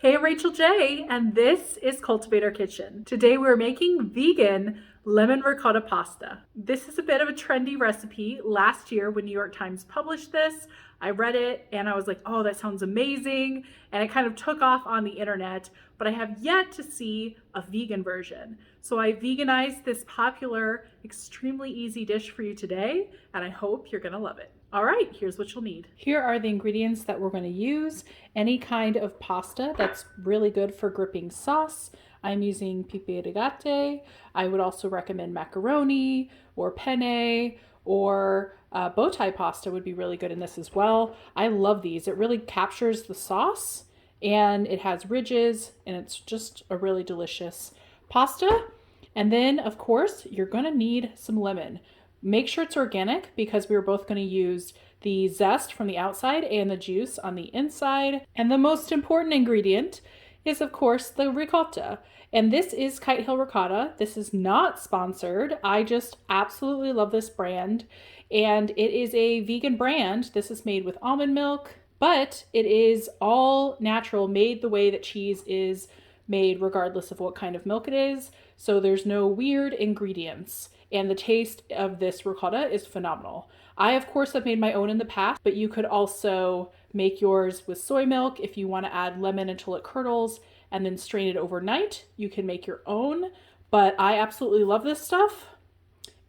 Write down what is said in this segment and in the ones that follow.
Hey, Rachel J, and this is Cultivator Kitchen. Today we're making vegan lemon ricotta pasta. This is a bit of a trendy recipe. Last year when New York Times published this, I read it and I was like, oh, that sounds amazing. And it kind of took off on the internet, but I have yet to see a vegan version. So I veganized this popular, extremely easy dish for you today, and I hope you're gonna love it. All right, here's what you'll need. Here are the ingredients that we're going to use. Any kind of pasta that's really good for gripping sauce. I'm using pipe rigate. I would also recommend macaroni or penne or bow tie pasta would be really good in this as well. I love these. It really captures the sauce and it has ridges and it's just a really delicious pasta. And then of course, you're going to need some lemon. Make sure it's organic because we're both going to use the zest from the outside and the juice on the inside. And the most important ingredient is, of course, the ricotta. And this is Kite Hill Ricotta. This is not sponsored. I just absolutely love this brand. And it is a vegan brand. This is made with almond milk, but it is all natural, made the way that cheese is made regardless of what kind of milk it is. So there's no weird ingredients. And the taste of this ricotta is phenomenal. I, of course, have made my own in the past, but you could also make yours with soy milk if you want to add lemon until it curdles and then strain it overnight. You can make your own, but I absolutely love this stuff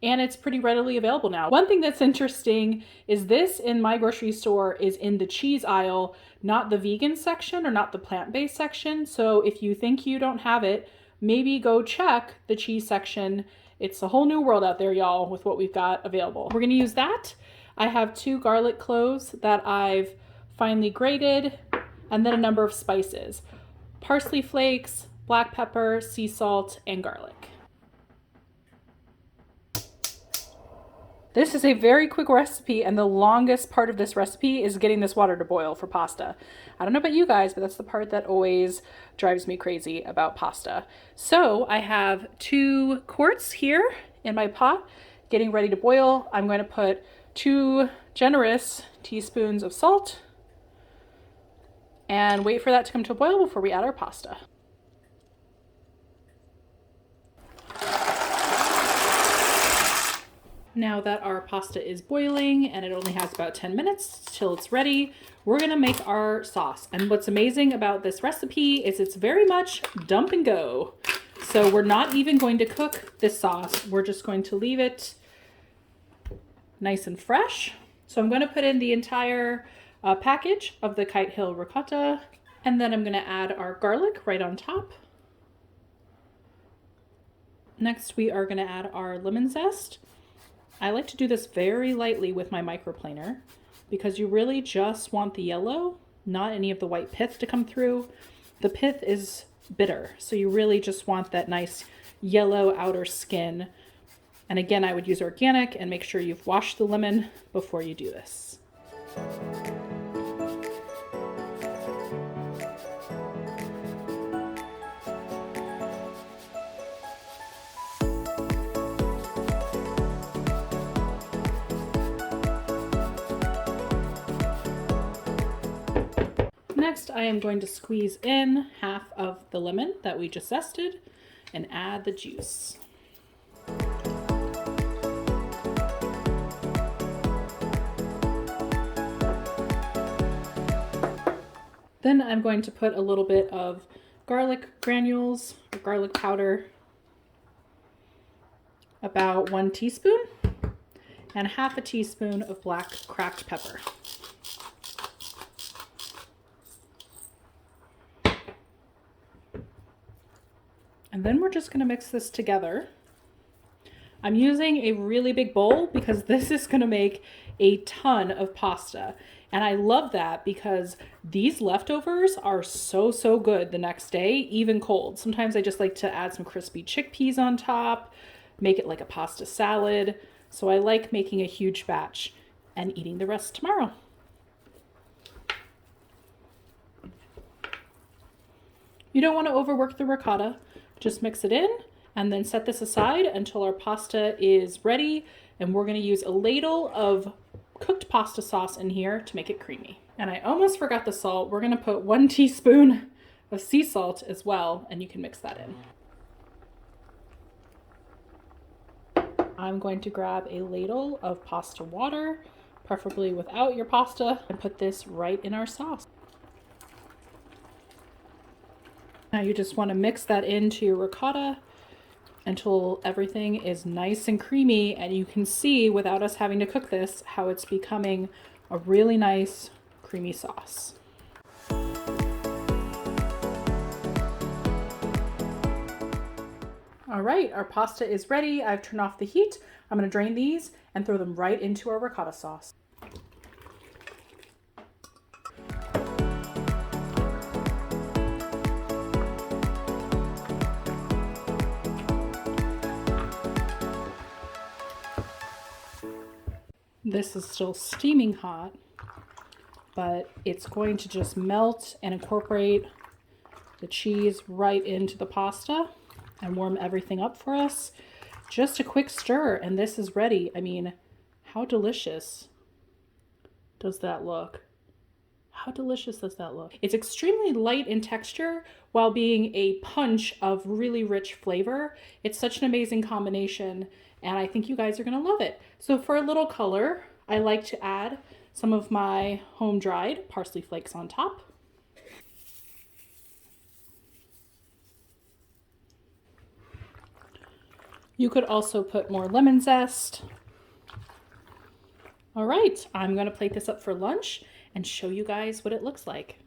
and it's pretty readily available now. One thing that's interesting is this in my grocery store is in the cheese aisle, not the vegan section or not the plant-based section. So if you think you don't have it, maybe go check the cheese section. It's a whole new world out there, y'all, with what we've got available. We're gonna use that. I have 2 garlic cloves that I've finely grated, and then a number of spices. Parsley flakes, black pepper, sea salt, and garlic. This is a very quick recipe, and the longest part of this recipe is getting this water to boil for pasta. I don't know about you guys, but that's the part that always drives me crazy about pasta. So I have 2 quarts here in my pot getting ready to boil. I'm going to put 2 generous teaspoons of salt and wait for that to come to a boil before we add our pasta. Now that our pasta is boiling and it only has about 10 minutes till it's ready, we're gonna make our sauce. And what's amazing about this recipe is it's very much dump and go. So we're not even going to cook this sauce. We're just going to leave it nice and fresh. So I'm gonna put in the entire package of the Kite Hill Ricotta, and then I'm gonna add our garlic right on top. Next, we are gonna add our lemon zest. I like to do this very lightly with my microplaner because you really just want the yellow, not any of the white pith to come through. The pith is bitter, so you really just want that nice yellow outer skin. And again, I would use organic and make sure you've washed the lemon before you do this. Next, I am going to squeeze in half of the lemon that we just zested and add the juice. Then I'm going to put a little bit of garlic granules or garlic powder, about 1 teaspoon, and half a teaspoon of black cracked pepper. And then we're just going to mix this together. I'm using a really big bowl because this is going to make a ton of pasta. And I love that because these leftovers are so good the next day, even cold. Sometimes I just like to add some crispy chickpeas on top, make it like a pasta salad. So I like making a huge batch and eating the rest tomorrow. You don't want to overwork the ricotta. Just mix it in and then set this aside until our pasta is ready. And we're going to use a ladle of cooked pasta sauce in here to make it creamy. And I almost forgot the salt. We're going to put 1 teaspoon of sea salt as well, and you can mix that in. I'm going to grab a ladle of pasta water, preferably without your pasta, and put this right in our sauce. Now you just want to mix that into your ricotta until everything is nice and creamy, and you can see without us having to cook this how it's becoming a really nice creamy sauce. All right, our pasta is ready. I've turned off the heat. I'm going to drain these and throw them right into our ricotta sauce. This is still steaming hot, but it's going to just melt and incorporate the cheese right into the pasta and warm everything up for us. Just a quick stir and this is ready. I mean, how delicious does that look? How delicious does that look? It's extremely light in texture while being a punch of really rich flavor. It's such an amazing combination, and I think you guys are gonna love it. So for a little color, I like to add some of my home-dried parsley flakes on top. You could also put more lemon zest. All right, I'm gonna plate this up for lunch and show you guys what it looks like.